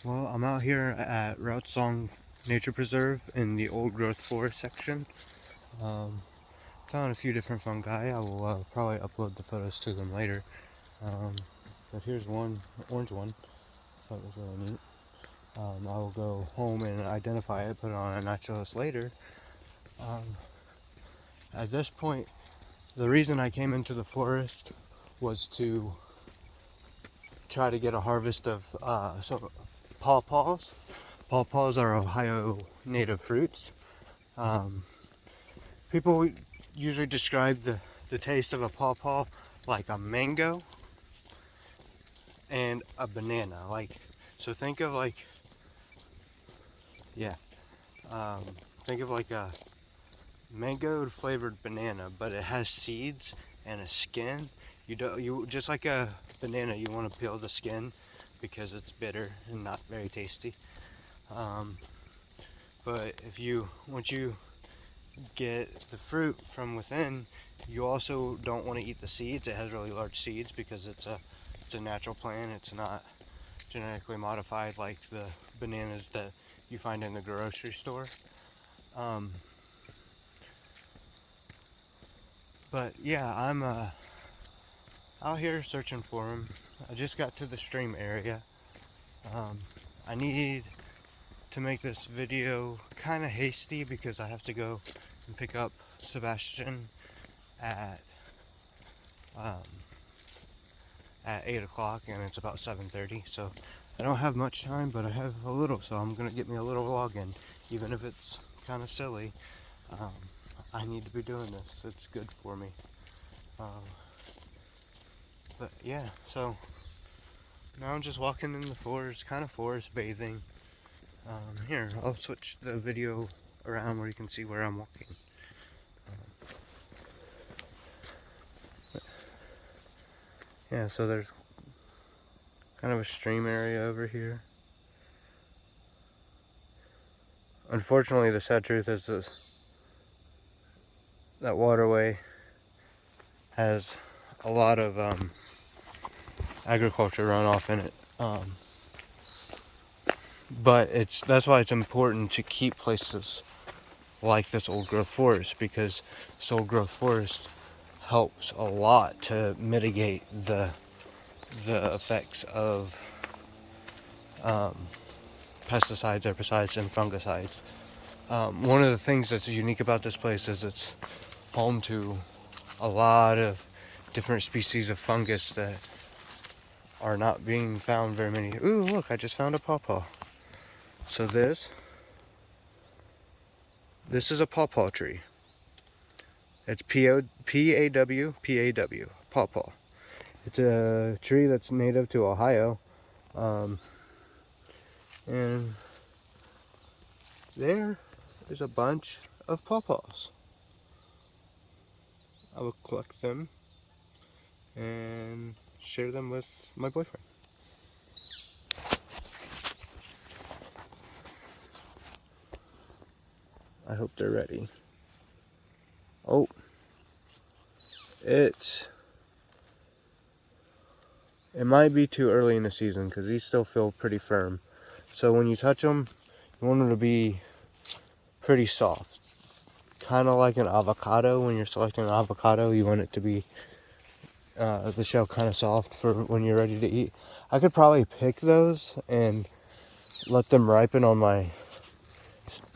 Well, I'm out here at Rautsong Nature Preserve in the old growth forest section. Found a few different fungi. I will probably upload the photos to them later. But here's one, orange one. Thought it was really neat. I will go home and identify it, put it on a naturalist later. At this point, the reason I came into the forest was to try to get a harvest of some pawpaws. Pawpaws are Ohio native fruits. People usually describe the taste of a pawpaw like a mango and a banana. So think of yeah, um, think of like a mango flavored banana, but it has seeds and a skin. You just like a banana, you want to peel the skin because it's bitter and not very tasty. But once you get the fruit from within, you also don't want to eat the seeds. It has really large seeds because it's a natural plant. It's not genetically modified like the bananas that you find in the grocery store. But yeah, I'm out here searching for them. I just got to the stream area. I need to make this video kind of hasty because I have to go and pick up Sebastian at um, at 8 o'clock, and it's about 7:30, so I don't have much time, but I have a little, so I'm gonna get me a little vlog in, even if it's kind of silly. I need to be doing this. It's good for me. But yeah, so now I'm just walking in the forest, kind of forest bathing. Here, I'll switch the video around where you can see where I'm walking. Yeah, so there's kind of a stream area over here. Unfortunately, the sad truth is that waterway has a lot of agriculture runoff in it. But that's why it's important to keep places like this old growth forest, because this old growth forest helps a lot to mitigate the effects of pesticides, herbicides, and fungicides. One of the things that's unique about this place is it's home to a lot of different species of fungus that are not being found very many. Ooh, look, I just found a pawpaw. So this is a pawpaw tree. It's P-A-W, pawpaw. It's a tree that's native to Ohio. And there is a bunch of pawpaws. I will collect them and share them with my boyfriend. I hope they're ready. Oh, it might be too early in the season because these still feel pretty firm. So when you touch them, you want them to be pretty soft. Kind of like an avocado. When you're selecting an avocado, you want it to be the shell kind of soft for when you're ready to eat. I could probably pick those and let them ripen on my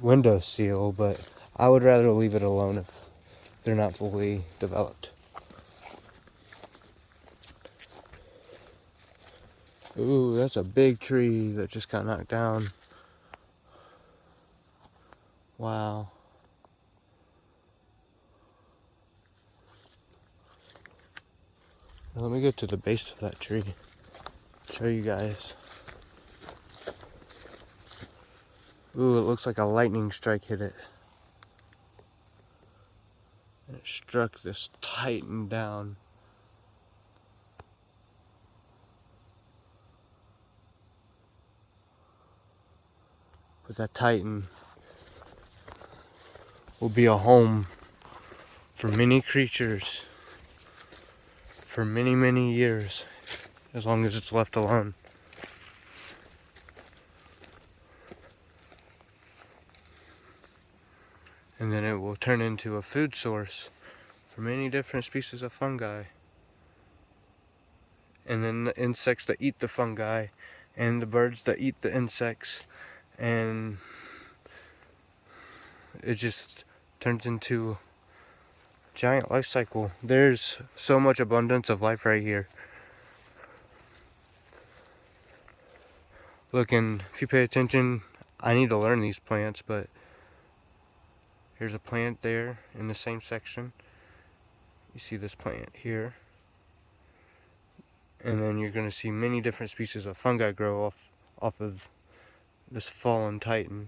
windowsill, but I would rather leave it alone if they're not fully developed. Ooh, that's a big tree that just got knocked down. Wow. Now let me get to the base of that tree. Show you guys. Ooh, it looks like a lightning strike hit it. And it struck this titan down. But that titan will be a home for many creatures for many, many years, as long as it's left alone. and then it will turn into a food source for many different species of fungi. And then the insects that eat the fungi, and the birds that eat the insects, and it just turns into a giant life cycle. There's so much abundance of life right here. Look, and if you pay attention, I need to learn these plants, but here's a plant there in the same section. You see this plant here. And then you're going to see many different species of fungi grow off of this fallen titan.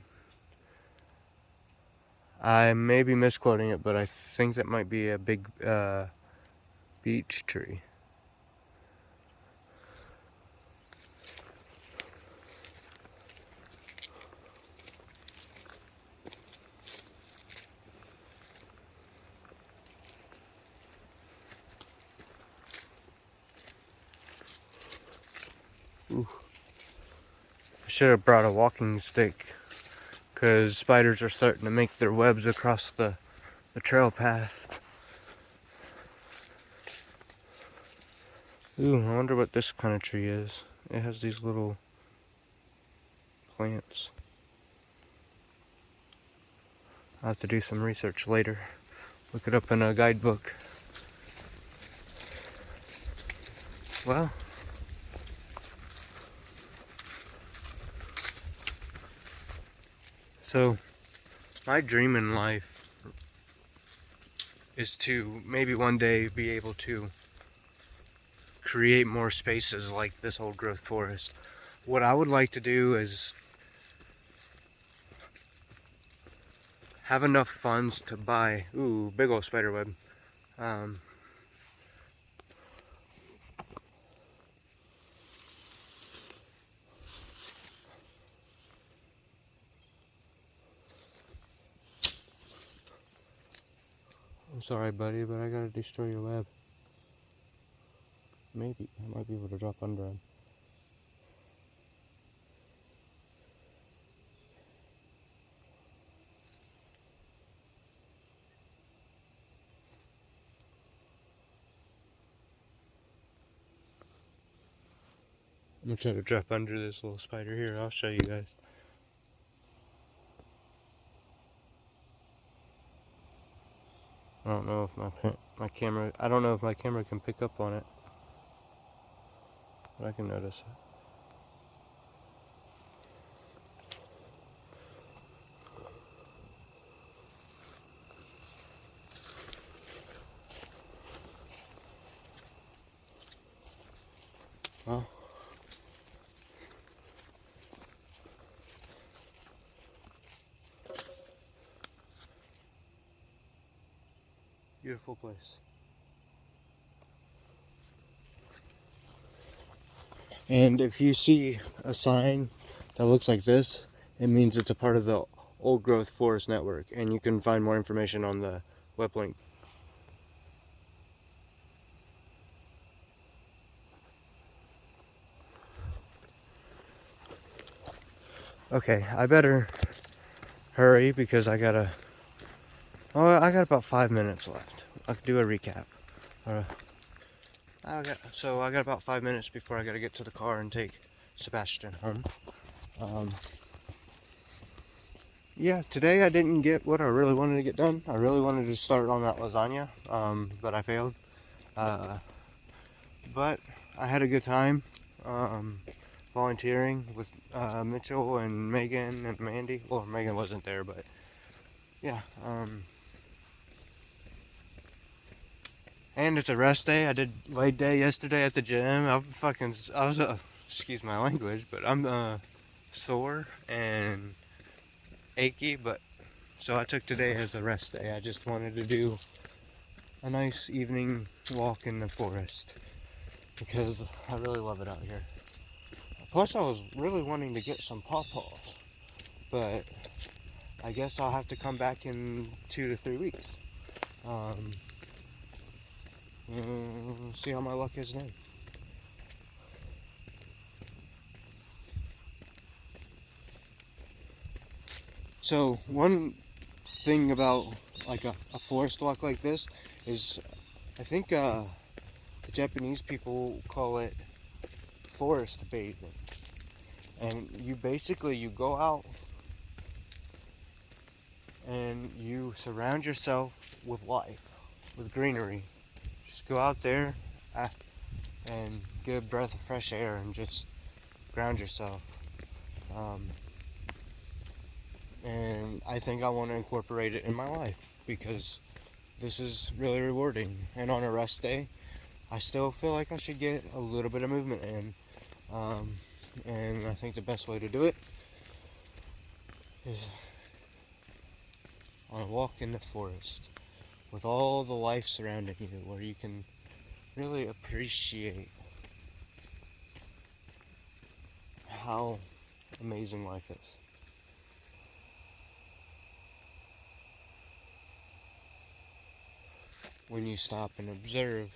I may be misquoting it, but I think that might be a big beech tree. Ooh. I should have brought a walking stick, because spiders are starting to make their webs across the trail path. Ooh, I wonder what this kind of tree is. It has these little plants. I'll have to do some research later. Look it up in a guidebook. Well, so my dream in life is to maybe one day be able to create more spaces like this old growth forest. What I would like to do is have enough funds to buy, ooh, big old spider web. I'm sorry, buddy, but I gotta destroy your web. Maybe I might be able to drop under him. I'm gonna try to drop under this little spider here. I'll show you guys. I don't know if my camera. I don't know if my camera can pick up on it, but I can notice it. Well, beautiful place. And if you see a sign that looks like this, it means it's a part of the Old Growth Forest Network, and you can find more information on the web link. Okay, I better hurry because I got about 5 minutes left. I'll do a recap. I got about 5 minutes before I gotta get to the car and take Sebastian home. Yeah, today I didn't get what I really wanted to get done. I really wanted to start on that lasagna, but I failed. But I had a good time volunteering with Mitchell and Megan and Mandy. Well, Megan wasn't there, but yeah. And it's a rest day. I did leg day yesterday at the gym. Excuse my language, but I'm sore and achy, but so I took today as a rest day. I just wanted to do a nice evening walk in the forest because I really love it out here. Plus, I was really wanting to get some pawpaws, but I guess I'll have to come back in 2 to 3 weeks. See how my luck is then. So one thing about like a forest walk like this is, I think the Japanese people call it forest bathing. And you basically, you go out and you surround yourself with life, with greenery. Just go out there and get a breath of fresh air and just ground yourself. And I think I want to incorporate it in my life because this is really rewarding. And on a rest day, I still feel like I should get a little bit of movement in. And I think the best way to do it is on a walk in the forest with all the life surrounding you, where you can really appreciate how amazing life is. When you stop and observe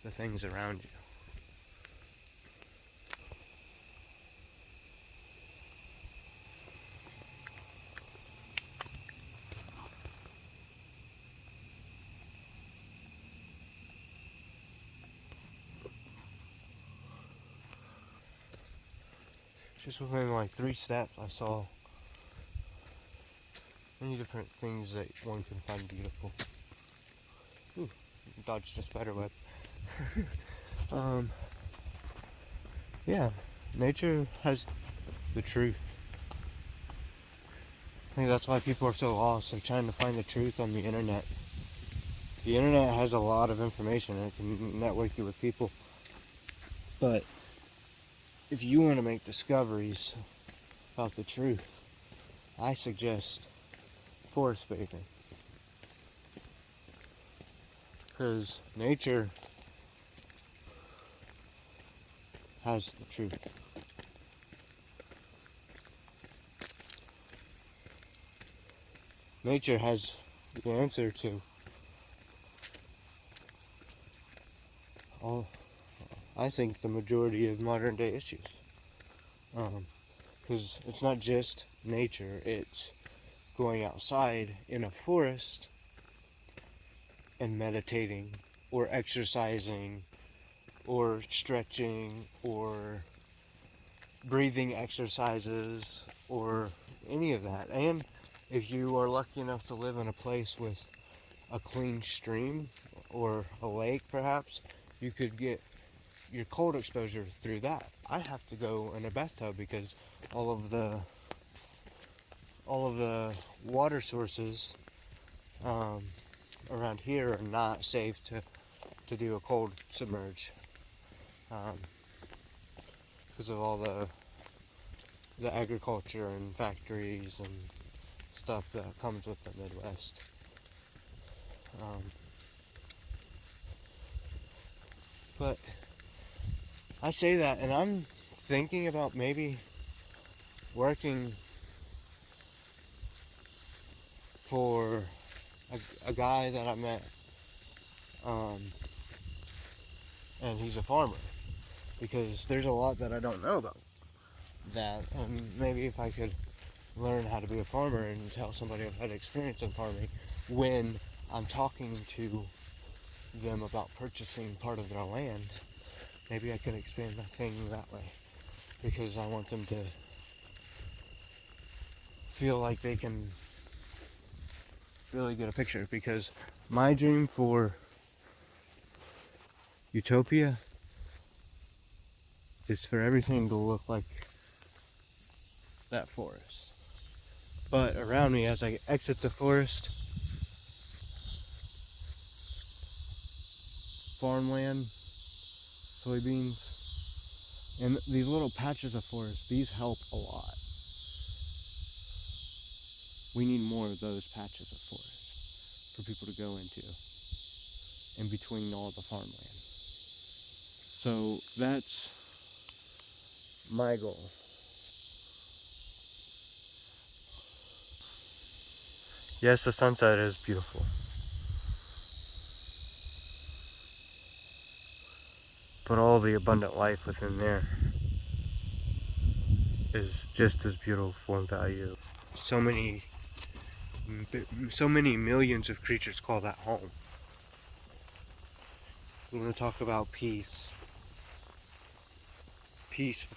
the things around you. Just within like 3 steps, I saw many different things that one can find beautiful. Ooh, dodged a spider web. Yeah, nature has the truth. I think that's why people are so lost. They're trying to find the truth on the internet. The internet has a lot of information and it can network you with people. But if you want to make discoveries about the truth, I suggest forest bathing. Because nature has the truth. Nature has the answer to all, I think, the majority of modern day issues. Because it's not just nature, it's going outside in a forest and meditating or exercising or stretching or breathing exercises or any of that. And if you are lucky enough to live in a place with a clean stream or a lake perhaps, you could get your cold exposure through that. I have to go in a bathtub because all of the water sources around here are not safe to do a cold submerge because of all the agriculture and factories and stuff that comes with the Midwest. But I say that, and I'm thinking about maybe working for a guy that I met, and he's a farmer, because there's a lot that I don't know about that, and maybe if I could learn how to be a farmer and tell somebody I've had experience in farming when I'm talking to them about purchasing part of their land, maybe I could expand my thing that way, because I want them to feel like they can really get a picture. Because my dream for Utopia is for everything to look like that forest. But around me, as I exit the forest, farmland, soybeans, and these little patches of forest, these help a lot. We need more of those patches of forest for people to go into in between all the farmland. So that's my goal. Yes, the sunset is beautiful. But all the abundant life within there is just as beautiful and valuable. So many so many millions of creatures call that home. We want to talk about peace. Peace.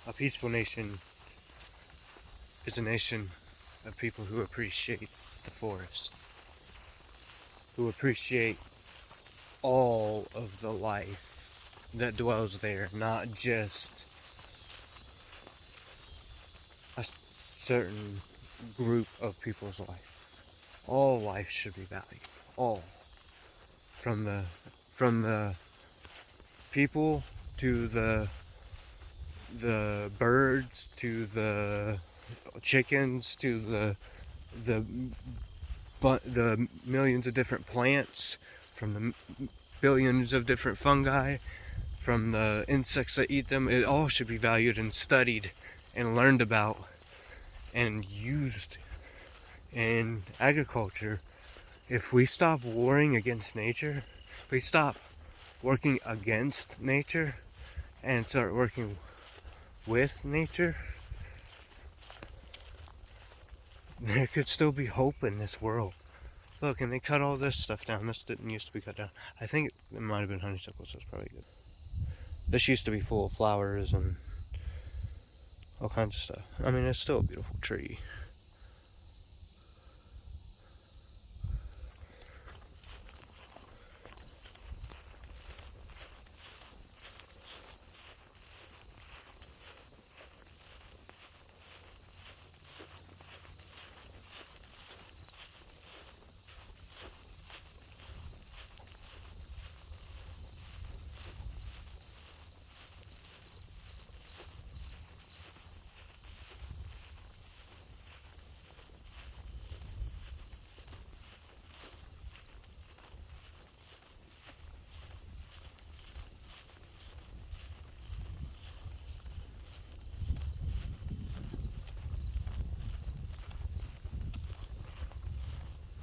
A peaceful nation is a nation of people who appreciate the forest, who appreciate all of the life that dwells there, not just a certain group of people's life. All life should be valued. All. From the people to the birds to the chickens to the millions of different plants, from the billions of different fungi, from the insects that eat them. It all should be valued and studied and learned about and used in agriculture. If we stop warring against nature, if we stop working against nature and start working with nature, there could still be hope in this world. Look, and they cut all this stuff down. This didn't used to be cut down. I think it might have been honeysuckle, so it's probably good. This used to be full of flowers and all kinds of stuff. I mean, it's still a beautiful tree.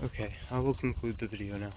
Okay, I will conclude the video now.